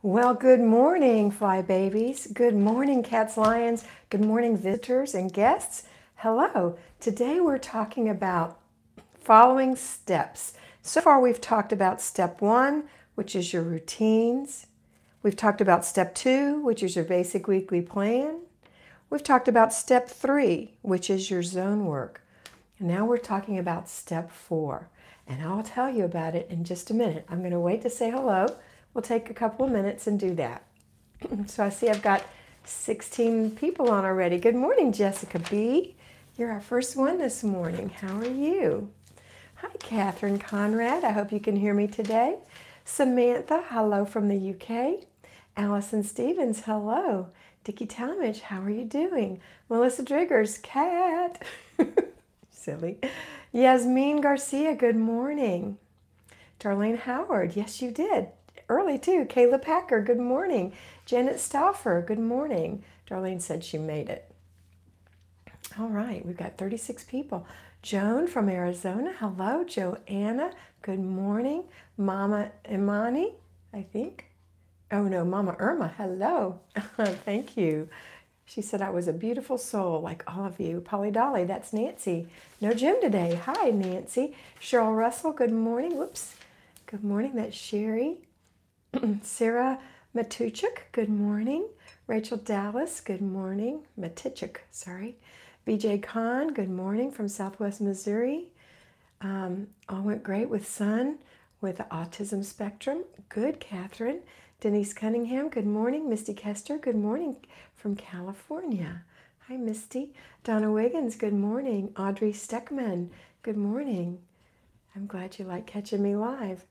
Well, good morning, fly babies. Good morning, cats, lions. Good morning, visitors and guests. Hello. Today we're talking about following steps. So far, we've talked about step one, which is your routines. We've talked about step two, which is your basic weekly plan. We've talked about step three, which is your zone work. And now we're talking about step four. And I'll tell you about it in just a minute. I'm going to wait to say hello. We'll take a couple of minutes and do that. So I see I've got 16 people on already. Good morning, Jessica B. You're our first one this morning. How are you? Hi, Catherine Conrad. I hope you can hear me today. Samantha, hello from the UK. Allison Stevens, hello. Dickie Talmadge, how are you doing? Melissa Driggers, Cat. Silly. Yasmin Garcia, good morning. Darlene Howard, yes, you did. Early too. Kayla Packer, good morning. Janet Stauffer, good morning. Darlene said she made it. All right, we've got 36 people. Joan from Arizona, hello. Joanna, good morning. Mama Imani, I think. Oh no, Mama Irma, hello. Thank you. She said I was a beautiful soul like all of you. Polly Dolly, that's Nancy. No Jim today. Hi, Nancy. Cheryl Russell, good morning. Whoops. Good morning, that's Sherry. Sarah Matuchuk, good morning. Rachel Dallas, good morning. Matichuk, sorry. BJ Kahn, good morning from Southwest Missouri. All went great with son with the autism spectrum. Good, Catherine. Denise Cunningham, good morning. Misty Kester, good morning from California. Hi, Misty. Donna Wiggins, good morning. Audrey Steckman, good morning. I'm glad you like catching me live.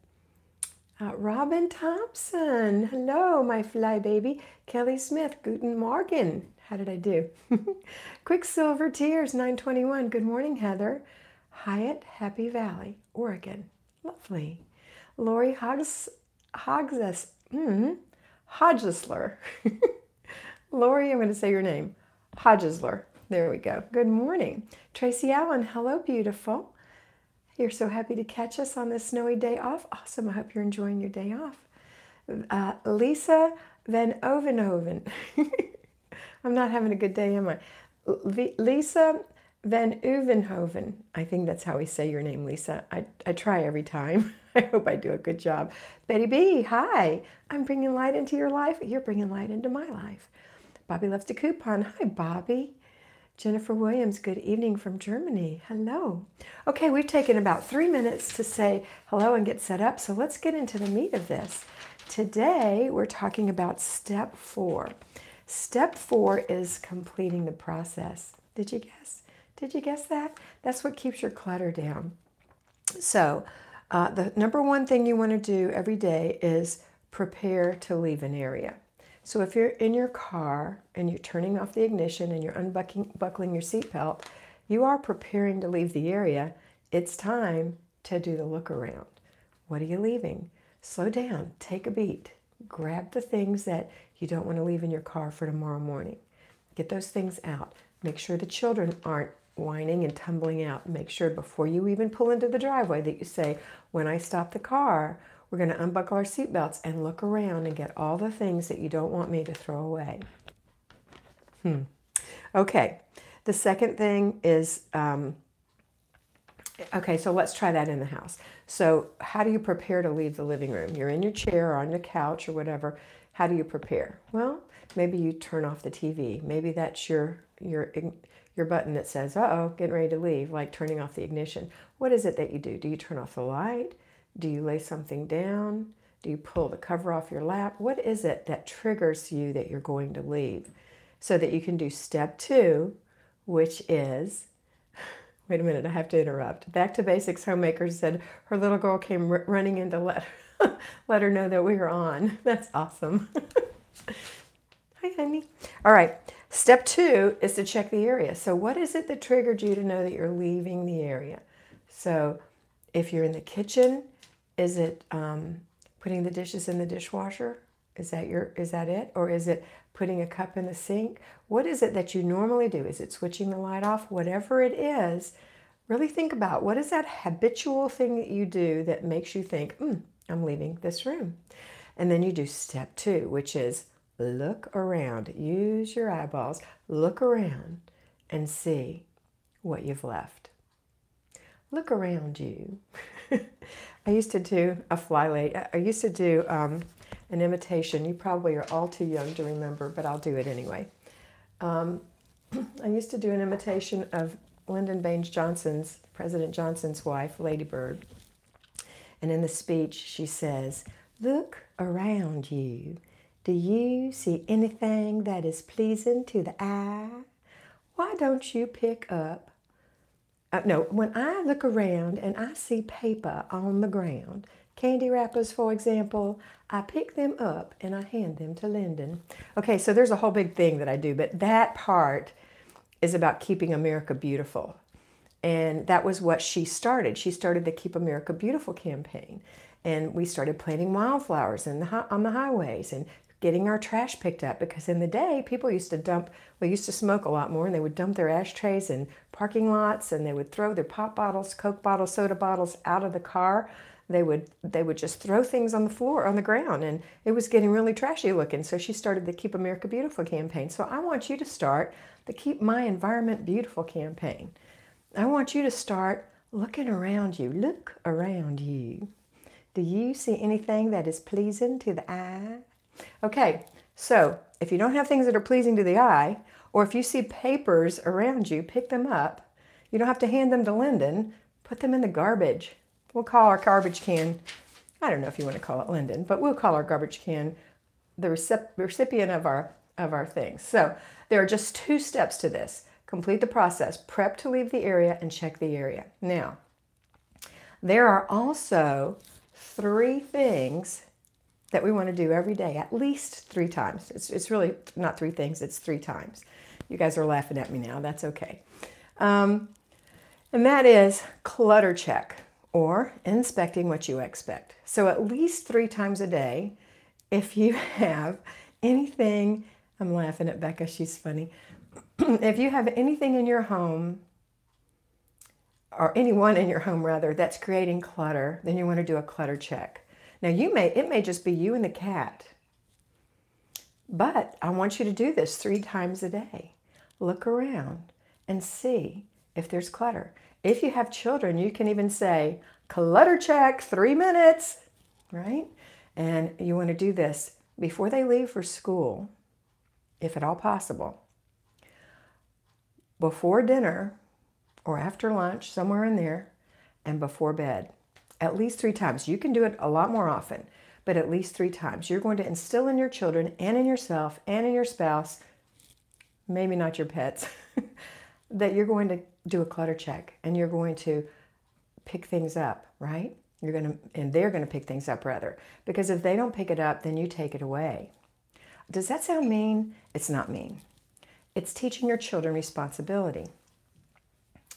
Robin Thompson, hello, my fly baby. Kelly Smith, guten Morgen. How did I do? Quicksilver Tears, 921, good morning, Heather. Hyatt, Happy Valley, Oregon. Lovely. Lori Hodgesler. Lori, I'm going to say your name. Hodgesler. There we go. Good morning. Tracy Allen, hello, beautiful. You're so happy to catch us on this snowy day off. Awesome. I hope you're enjoying your day off. Lisa Van Ovenhoven. I'm not having a good day, am I? Lisa Van Uvenhoven. I think that's how we say your name, Lisa. I try every time. I hope I do a good job. Betty B, hi. I'm bringing light into your life. You're bringing light into my life. Bobby loves to coupon. Hi, Bobby. Jennifer Williams, good evening from Germany. Hello. Okay, we've taken about 3 minutes to say hello and get set up, so let's get into the meat of this. Today, we're talking about step four. Step four is completing the process. Did you guess? Did you guess that? That's what keeps your clutter down. So, the number one thing you want to do every day is prepare to leave an area. So if you're in your car and you're turning off the ignition and you're unbuckling your seatbelt, you are preparing to leave the area. It's time to do the look around. What are you leaving? Slow down, take a beat, grab the things that you don't want to leave in your car for tomorrow morning. Get those things out. Make sure the children aren't whining and tumbling out. Make sure before you even pull into the driveway that you say, when I stop the car, we're going to unbuckle our seatbelts and look around and get all the things that you don't want me to throw away. Okay, the second thing is, okay, so let's try that in the house. So how do you prepare to leave the living room? You're in your chair or on your couch or whatever. How do you prepare? Well, maybe you turn off the TV. Maybe that's your button that says, uh-oh, getting ready to leave, like turning off the ignition. What is it that you do? Do you turn off the light? Do you lay something down? Do you pull the cover off your lap? What is it that triggers you that you're going to leave? So that you can do step two, which is, wait a minute, I have to interrupt. Back to Basics Homemaker said her little girl came running in to let her know that we were on. That's awesome. Hi, honey. All right, step two is to check the area. So what is it that triggered you to know that you're leaving the area? So if you're in the kitchen, is it putting the dishes in the dishwasher? Is that it? Or is it putting a cup in the sink? What is it that you normally do? Is it switching the light off? Whatever it is, really think about what is that habitual thing that you do that makes you think, I'm leaving this room. And then you do step 2, which is look around. Use your eyeballs. Look around and see what you've left. Look around you. I used to do a Flylady. I used to do an imitation. You probably are all too young to remember, but I'll do it anyway. I used to do an imitation of Lyndon Baines Johnson's, President Johnson's wife, Lady Bird. And in the speech, she says, look around you. Do you see anything that is pleasing to the eye? Why don't you pick up? No, when I look around and I see paper on the ground, candy wrappers, for example, I pick them up and I hand them to Lyndon. Okay, so there's a whole big thing that I do, but that part is about keeping America beautiful. And that was what she started. She started the Keep America Beautiful campaign. And we started planting wildflowers on the highways and getting our trash picked up, because in the day, people used to smoke a lot more, and they would dump their ashtrays in parking lots, and they would throw their pop bottles, Coke bottles, soda bottles out of the car. They would just throw things on the floor, on the ground, and it was getting really trashy looking. So she started the Keep America Beautiful campaign. So I want you to start the Keep My Environment Beautiful campaign. I want you to start looking around you. Look around you. Do you see anything that is pleasing to the eye? Okay, so if you don't have things that are pleasing to the eye, or if you see papers around you, pick them up. You don't have to hand them to Lyndon. Put them in the garbage. We'll call our garbage can, I don't know if you want to call it Lyndon, but we'll call our garbage can the recipient of our things. So there are just 2 steps to this. Complete the process, prep to leave the area, and check the area. Now, there are also 3 things that we want to do every day, at least 3 times. It's really not 3 things, it's 3 times. You guys are laughing at me now, that's okay. And that is clutter check, or inspecting what you expect. So at least 3 times a day, if you have anything, I'm laughing at Becca, she's funny. If you have anything in your home, or anyone in your home rather, that's creating clutter, then you want to do a clutter check. Now it may just be you and the cat, but I want you to do this 3 times a day. Look around and see if there's clutter. If you have children, you can even say, clutter check, 3 minutes, right? And you want to do this before they leave for school, if at all possible, before dinner or after lunch, somewhere in there, and before bed. At least 3 times. You can do it a lot more often, but at least 3 times. You're going to instill in your children and in yourself and in your spouse, maybe not your pets, that you're going to do a clutter check, and you're going to pick things up, right? And they're going to pick things up rather, because if they don't pick it up, then you take it away. Does that sound mean? It's not mean. It's teaching your children responsibility.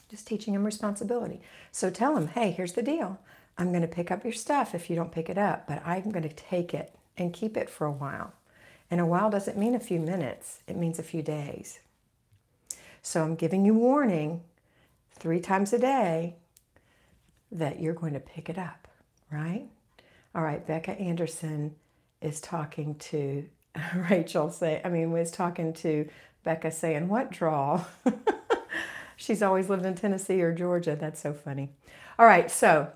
Just teaching them responsibility. So tell them, hey, here's the deal. I'm going to pick up your stuff if you don't pick it up, but I'm going to take it and keep it for a while. And a while doesn't mean a few minutes. It means a few days. So I'm giving you warning 3 times a day that you're going to pick it up, right? All right, Becca Anderson is talking to was talking to Becca saying, what drawl? She's always lived in Tennessee or Georgia. That's so funny. All right, so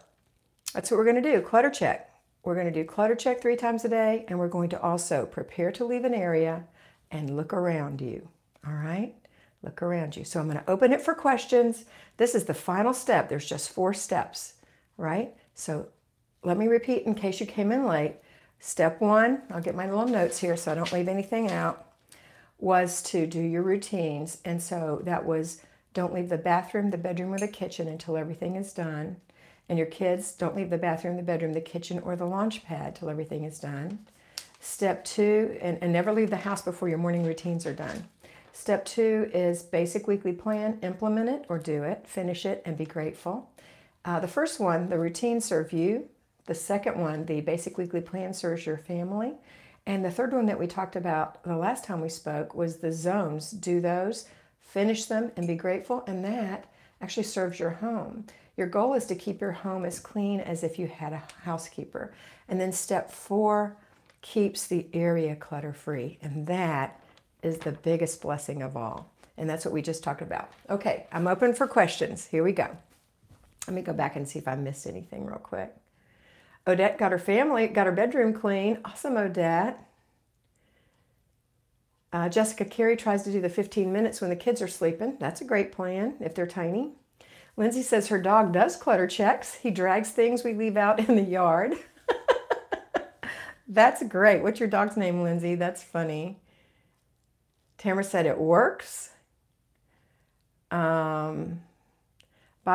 that's what we're going to do, clutter check. We're going to do clutter check 3 times a day, and we're going to also prepare to leave an area and look around you, all right? Look around you. So I'm going to open it for questions. This is the final step. There's just 4 steps, right? So let me repeat in case you came in late. Step 1, I'll get my little notes here so I don't leave anything out, was to do your routines. And so that was, don't leave the bathroom, the bedroom, or the kitchen until everything is done. And your kids, don't leave the bathroom, the bedroom, the kitchen, or the launch pad till everything is done. Step 2, and never leave the house before your morning routines are done. Step 2 is basic weekly plan. Implement it or do it, finish it, and be grateful. The first one, the routine, serve you. The second one, the basic weekly plan, serves your family. And the third one that we talked about the last time we spoke was the zones. Do those, finish them, and be grateful. And that actually serves your home. Your goal is to keep your home as clean as if you had a housekeeper. And then step 4, keeps the area clutter-free, and that is the biggest blessing of all. And that's what we just talked about. Okay, I'm open for questions. Here we go. Let me go back and see if I missed anything real quick. Odette got her bedroom clean. Awesome, Odette. Jessica Carey tries to do the 15 minutes when the kids are sleeping. That's a great plan if they're tiny. Lindsay says her dog does clutter checks. He drags things we leave out in the yard. That's great. What's your dog's name, Lindsay? That's funny. Tamara said it works. Bobby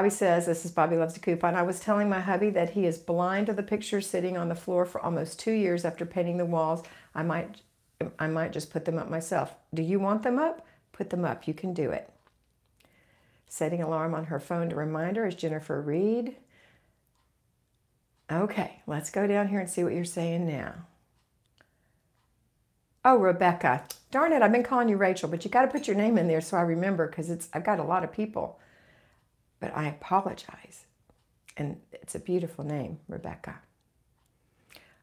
says, this is Bobby Loves a Coupon. I was telling my hubby that he is blind to the pictures sitting on the floor for almost 2 years after painting the walls. I might just put them up myself. Do you want them up? Put them up. You can do it. Setting alarm on her phone to remind her is Jennifer Reed. Okay, let's go down here and see what you're saying now. Oh, Rebecca. Darn it, I've been calling you Rachel, but you got to put your name in there so I remember, because I've got a lot of people. But I apologize. And it's a beautiful name, Rebecca.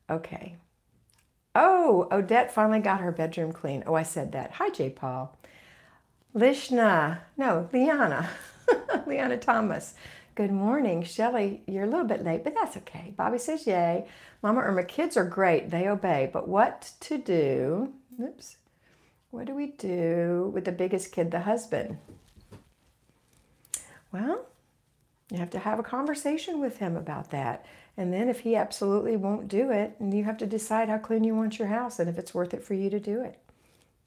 Okay. Oh, Odette finally got her bedroom clean. Oh, I said that. Hi, J. Paul. Liana. Liana Thomas. Good morning, Shelley. You're a little bit late, but that's okay. Bobby says yay. Mama Irma, kids are great. They obey. But what to do? Oops. What do we do with the biggest kid, the husband? Well, you have to have a conversation with him about that. And then if he absolutely won't do it, and you have to decide how clean you want your house and if it's worth it for you to do it.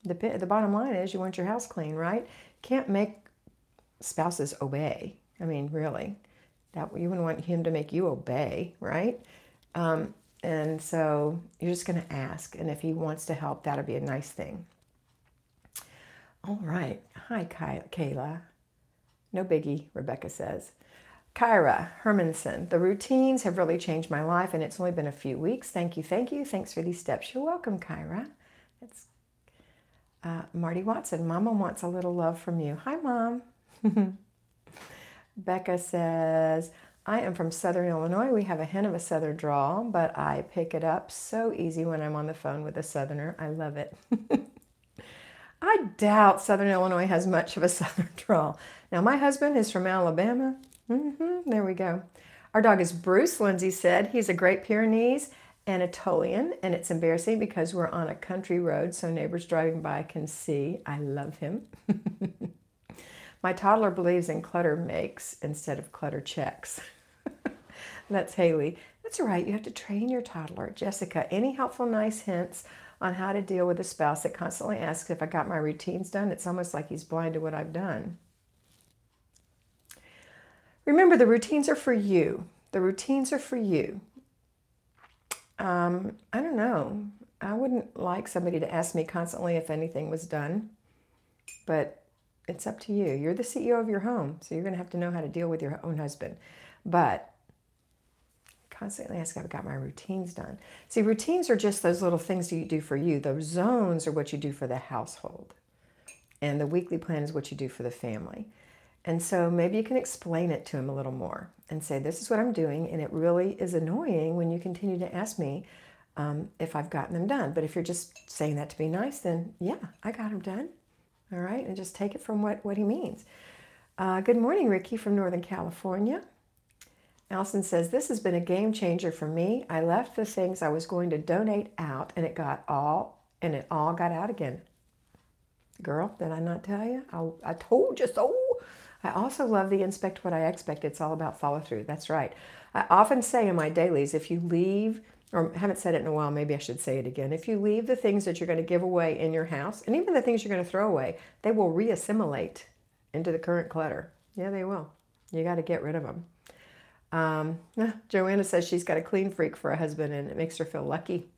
The bottom line is you want your house clean, right? Can't make spouses obey. I mean, really, that you wouldn't want him to make you obey, right? And so you're just going to ask. And if he wants to help, that'll be a nice thing. All right. Hi, Kayla. No biggie, Rebecca says. Kyra Hermanson, the routines have really changed my life, and it's only been a few weeks. Thank you, thank you. Thanks for these steps. You're welcome, Kyra. It's Marty Watson. Mama wants a little love from you. Hi, Mom. Becca says, I am from Southern Illinois. We have a hint of a Southern drawl, but I pick it up so easy when I'm on the phone with a Southerner. I love it. I doubt Southern Illinois has much of a Southern drawl. Now, my husband is from Alabama. There we go. Our dog is Bruce, Lindsay said. He's a Great Pyrenees Anatolian, and it's embarrassing because we're on a country road, so neighbors driving by can see. I love him. My toddler believes in clutter makes instead of clutter checks. That's Haley. That's right. You have to train your toddler. Jessica, any helpful, nice hints on how to deal with a spouse that constantly asks if I got my routines done? It's almost like he's blind to what I've done. Remember, the routines are for you. The routines are for you. I don't know. I wouldn't like somebody to ask me constantly if anything was done, but it's up to you. You're the CEO of your home, so you're going to have to know how to deal with your own husband. But constantly ask if I've got my routines done. See, routines are just those little things you do for you. Those zones are what you do for the household. And the weekly plan is what you do for the family. And so maybe you can explain it to him a little more and say, this is what I'm doing, and it really is annoying when you continue to ask me if I've gotten them done. But if you're just saying that to be nice, then yeah, I got them done. All right, and just take it from what he means. Good morning, Ricky from Northern California. Allison says, this has been a game changer for me. I left the things I was going to donate out, and it all got out again. Girl, did I not tell you? I told you so. I also love the inspect what I expect. It's all about follow through. That's right. I often say in my dailies, if you leave, or haven't said it in a while, maybe I should say it again. If you leave the things that you're going to give away in your house, and even the things you're going to throw away, they will reassimilate into the current clutter. Yeah, they will. You got to get rid of them. Joanna says she's got a clean freak for a husband, and it makes her feel lucky.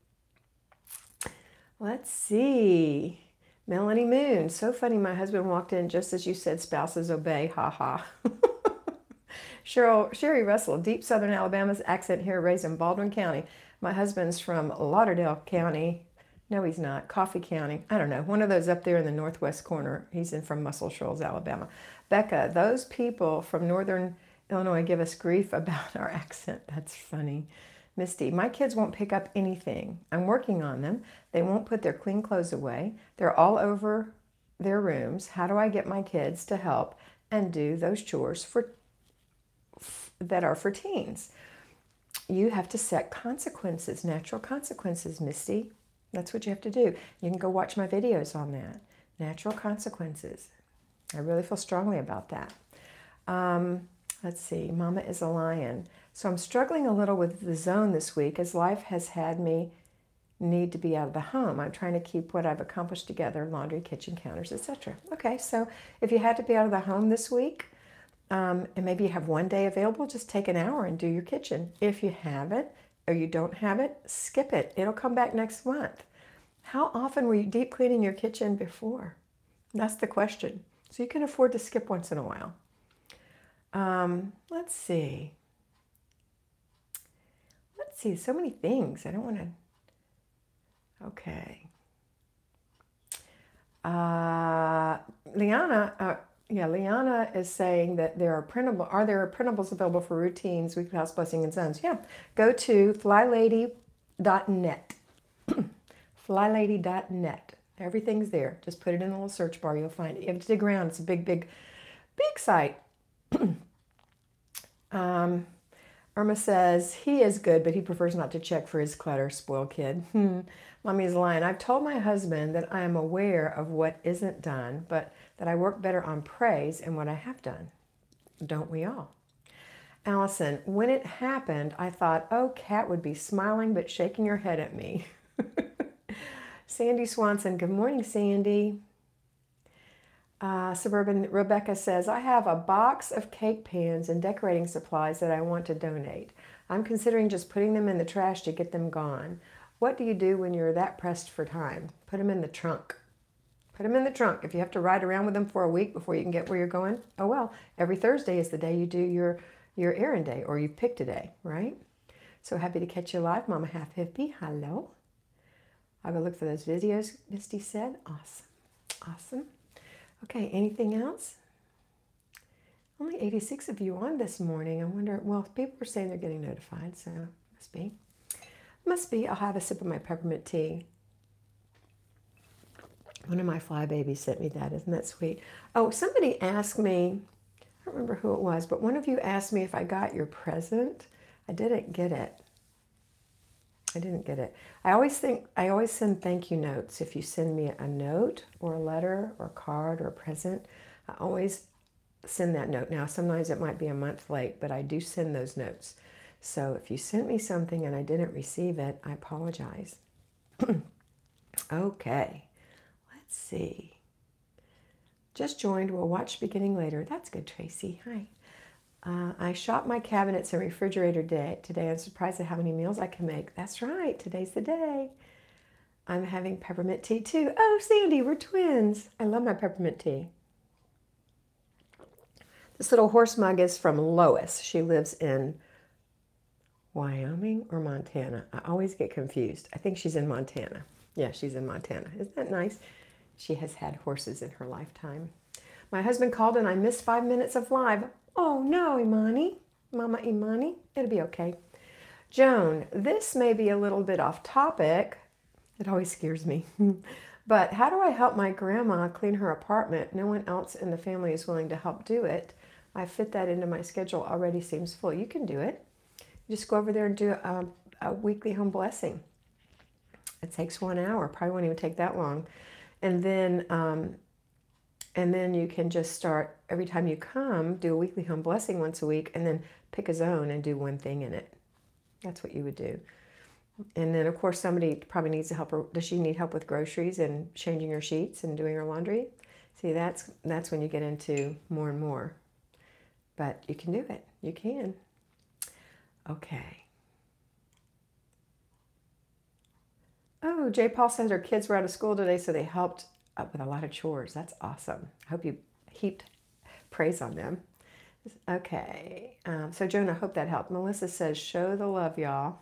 Let's see. Melanie Moon. So funny. My husband walked in just as you said spouses obey. Ha ha. Sherry Russell. Deep Southern Alabama's accent here, raised in Baldwin County. My husband's from Lauderdale County. No, he's not. Coffee County. I don't know. One of those up there in the northwest corner. He's from Muscle Shoals, Alabama. Becca, those people from Northern Illinois give us grief about our accent. That's funny. Misty, my kids won't pick up anything. I'm working on them. They won't put their clean clothes away. They're all over their rooms. How do I get my kids to help and do those chores that are for teens? You have to set consequences, natural consequences, Misty. That's what you have to do. You can go watch my videos on that. Natural consequences. I really feel strongly about that. Let's see. Mama is a lion. So I'm struggling a little with the zone this week as life has had me need to be out of the home. I'm trying to keep what I've accomplished together, laundry, kitchen counters, etc. Okay, so if you had to be out of the home this week, and maybe you have one day available, just take an hour and do your kitchen. If you have it or you don't have it, skip it. It'll come back next month. How often were you deep cleaning your kitchen before? That's the question. So you can afford to skip once in a while. Let's see. So many things. I don't want to. Okay. Liana is saying that are there printables available for routines, weekly house blessing and zones? Yeah. Go to flylady.net. flylady.net. Everything's there. Just put it in the little search bar. You'll find it. You have to dig around. It's a big site. Irma says, he is good, but he prefers not to check for his clutter, spoiled kid. Mommy's lying. I've told my husband that I am aware of what isn't done, but that I work better on praise and what I have done. Don't we all? Allison, when it happened, I thought, oh, Kat would be smiling but shaking her head at me. Sandy Swanson, good morning, Sandy. Suburban Rebecca says, I have a box of cake pans and decorating supplies that I want to donate. I'm considering just putting them in the trash to get them gone. What do you do when you're that pressed for time? Put them in the trunk. Put them in the trunk. If you have to ride around with them for a week before you can get where you're going, oh well, every Thursday is the day you do your errand day, or you've picked a day, right? So happy to catch you live, Mama Half Hippie. Hello. I'll go look for those videos, Misty said. Awesome. Okay, anything else? Only 86 of you on this morning. I wonder, well, people are saying they're getting notified, so must be. Must be. I'll have a sip of my peppermint tea. One of my fly babies sent me that. Isn't that sweet? Oh, somebody asked me, I don't remember who it was, but one of you asked me if I got your present. I didn't get it. I always send thank you notes. If you send me a note or a letter or a card or a present, I always send that note. Now, sometimes it might be a month late, but I do send those notes. So if you sent me something and I didn't receive it, I apologize. Okay, let's see. Just joined. We'll watch beginning later. That's good, Tracy. Hi. I shopped my cabinets and refrigerator today. I'm surprised at how many meals I can make. That's right. Today's the day. I'm having peppermint tea too. Oh, Sandy, we're twins. I love my peppermint tea. This little horse mug is from Lois. She lives in Wyoming or Montana. I always get confused. I think she's in Montana. Yeah, she's in Montana. Isn't that nice? She has had horses in her lifetime. My husband called and I missed 5 minutes of live. Oh no, Imani. Mama Imani. It'll be okay. Joan, this may be a little bit off topic. It always scares me. But how do I help my grandma clean her apartment? No one else in the family is willing to help do it. I fit that into my schedule already seems full. You can do it. You just go over there and do a weekly home blessing. It takes 1 hour. Probably won't even take that long. And then you can just start, every time you come, do a weekly home blessing once a week, and then pick a zone and do one thing in it. That's what you would do. And then, of course, somebody probably needs to help her. Does she need help with groceries and changing her sheets and doing her laundry? See, that's when you get into more and more. But you can do it. You can. Okay. Oh, Jay Paul says her kids were out of school today, so they helped up with a lot of chores. That's awesome. I hope you heaped praise on them. Okay. So, Joan, I hope that helped. Melissa says, show the love, y'all.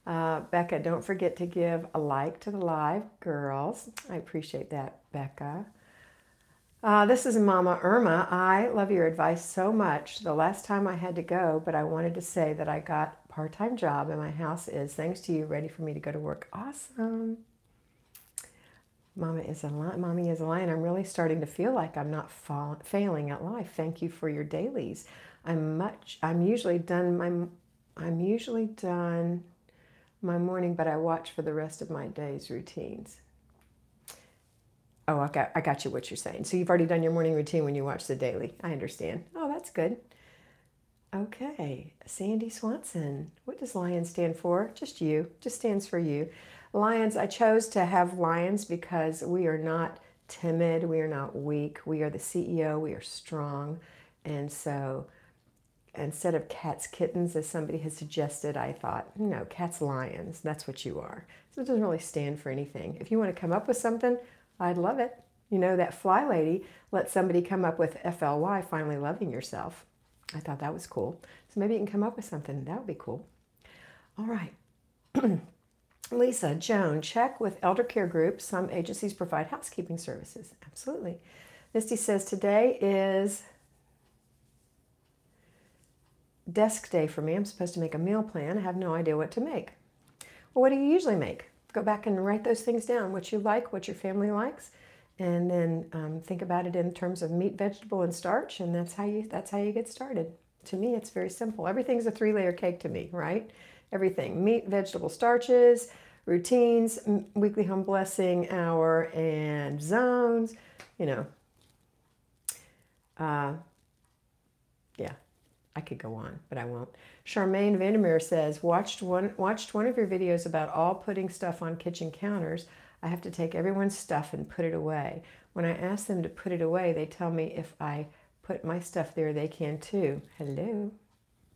Becca, don't forget to give a like to the live, girls. I appreciate that, Becca. This is Mama Irma. I love your advice so much. The last time I had to go, but I wanted to say that I got part-time job, and my house is, thanks to you, ready for me to go to work. Awesome. Mommy is a lion. I'm really starting to feel like I'm not failing at life. Thank you for your dailies. I'm usually done my morning, but I watch for the rest of my day's routines. Oh, I got you what you're saying. So you've already done your morning routine when you watch the daily. I understand. Oh, that's good. Okay, Sandy Swanson. What does lion stand for? Just you. Just stands for you. Lions, I chose to have lions because we are not timid. We are not weak. We are the CEO. We are strong. And so instead of cats, kittens, as somebody has suggested, I thought, no, cats, lions. That's what you are. So it doesn't really stand for anything. If you want to come up with something, I'd love it. You know, that Flylady let somebody come up with FLY, finally loving yourself. I thought that was cool. So maybe you can come up with something. That would be cool. All right. Lisa, Joan, check with elder care groups. Some agencies provide housekeeping services. Absolutely. Misty says today is desk day for me. I'm supposed to make a meal plan. I have no idea what to make. Well, what do you usually make? Go back and write those things down. What you like, what your family likes, and then think about it in terms of meat, vegetable, and starch, and that's how you get started. To me, it's very simple. Everything's a 3-layer cake to me, right? Everything: meat, vegetable, starches, routines, weekly home blessing hour, and zones. You know, yeah. I could go on, but I won't. Charmaine Vandermeer says, watched one of your videos about all putting stuff on kitchen counters. I have to take everyone's stuff and put it away. When I ask them to put it away, they tell me if I put my stuff there, they can too. Hello.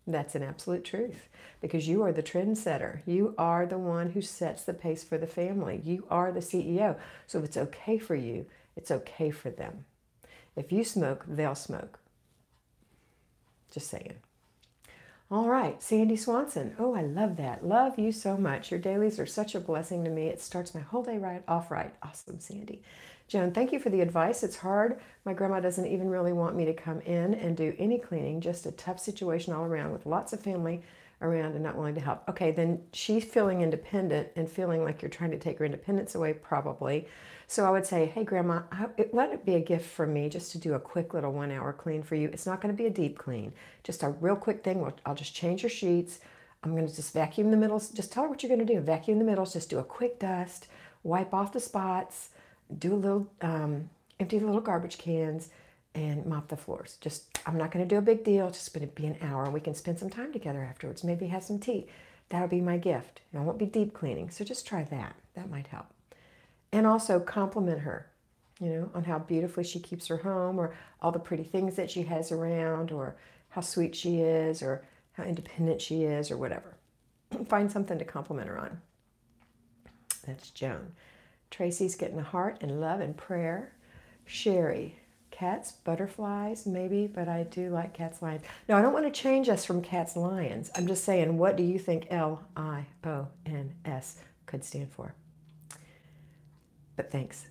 That's an absolute truth, because you are the trendsetter. You are the one who sets the pace for the family. You are the CEO. So if it's okay for you, it's okay for them. If you smoke, they'll smoke. Just saying. All right, Sandy Swanson. Oh, I love that. Love you so much. Your dailies are such a blessing to me. It starts my whole day off right. Awesome, Sandy. Joan, thank you for the advice. It's hard. My grandma doesn't even really want me to come in and do any cleaning. Just a tough situation all around with lots of family around and not willing to help. Okay, then she's feeling independent and feeling like you're trying to take her independence away, probably. So I would say, hey, Grandma, let it be a gift from me just to do a quick little 1-hour clean for you. It's not going to be a deep clean, just a real quick thing. I'll just change your sheets. I'm going to just vacuum the middles. Just tell her what you're going to do. Vacuum the middles, just do a quick dust, wipe off the spots, do a little, empty the little garbage cans, and mop the floors. I'm not going to do a big deal. It's just going to be an hour, and we can spend some time together afterwards. Maybe have some tea. That'll be my gift. And I won't be deep cleaning, so just try that. That might help. And also compliment her, on how beautifully she keeps her home, or all the pretty things that she has around, or how sweet she is, or how independent she is, or whatever. Find something to compliment her on. That's Joan. Tracy's getting a heart and love and prayer. Sherry, cats, butterflies, maybe, but I do like cats, lions. No, I don't want to change us from cats, lions. I'm just saying, what do you think LIONS could stand for? But thanks.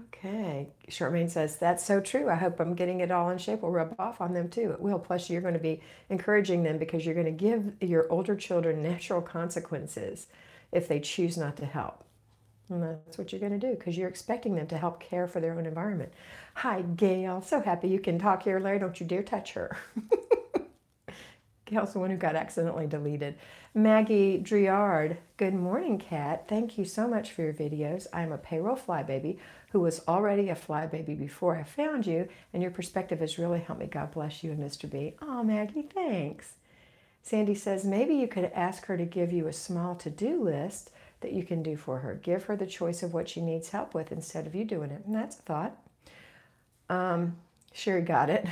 Okay. Charmaine says, that's so true. I hope I'm getting it all in shape. Will rub off on them too. It will. Plus, you're going to be encouraging them, because you're going to give your older children natural consequences if they choose not to help. And that's what you're going to do, because you're expecting them to help care for their own environment. Hi, Gail. So happy you can talk here, Larry. Don't you dare touch her. Gail's the one who got accidentally deleted. Maggie Driard, good morning, Kat. Thank you so much for your videos. I'm a payroll flybaby who was already a flybaby before I found you, and your perspective has really helped me. God bless you and Mr. B. Oh, Maggie, thanks. Sandy says, maybe you could ask her to give you a small to-do list that you can do for her. Give her the choice of what she needs help with instead of you doing it. And that's a thought. Sherry got it.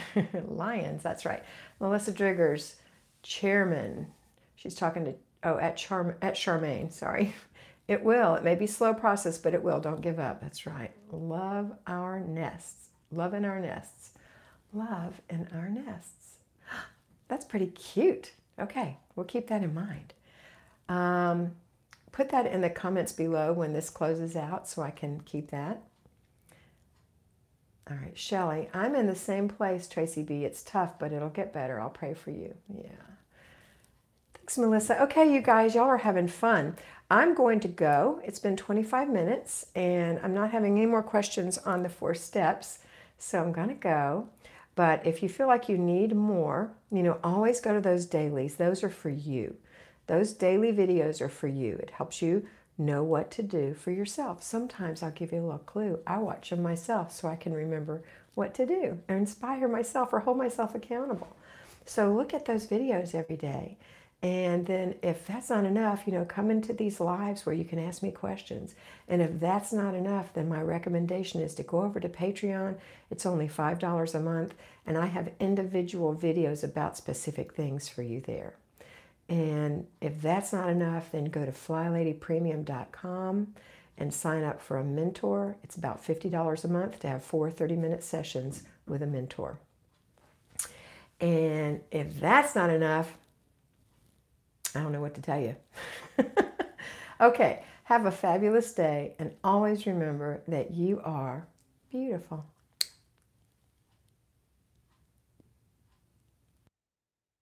Lions, that's right. Melissa Driggers, chairman. She's talking to, at Charmaine, sorry. It will. It may be a slow process, but it will. Don't give up. That's right. Love our nests. Love in our nests. Love in our nests. That's pretty cute. Okay, we'll keep that in mind. Put that in the comments below when this closes out so I can keep that. All right, Shelley, I'm in the same place, Tracy B. It's tough, but it'll get better. I'll pray for you. Yeah. Thanks, Melissa. Okay, you guys, y'all are having fun. I'm going to go. It's been 25 minutes, and I'm not having any more questions on the 4 steps, so I'm going to go. But if you feel like you need more, always go to those dailies. Those are for you. Those daily videos are for you. It helps you know what to do for yourself. Sometimes I'll give you a little clue. I watch them myself so I can remember what to do or inspire myself or hold myself accountable. So look at those videos every day. And then if that's not enough, come into these lives where you can ask me questions. And if that's not enough, then my recommendation is to go over to Patreon. It's only $5 a month. And I have individual videos about specific things for you there. And if that's not enough, then go to flyladypremium.com and sign up for a mentor. It's about $50 a month to have 4 30-minute sessions with a mentor. And if that's not enough, I don't know what to tell you. Okay, have a fabulous day, and always remember that you are beautiful.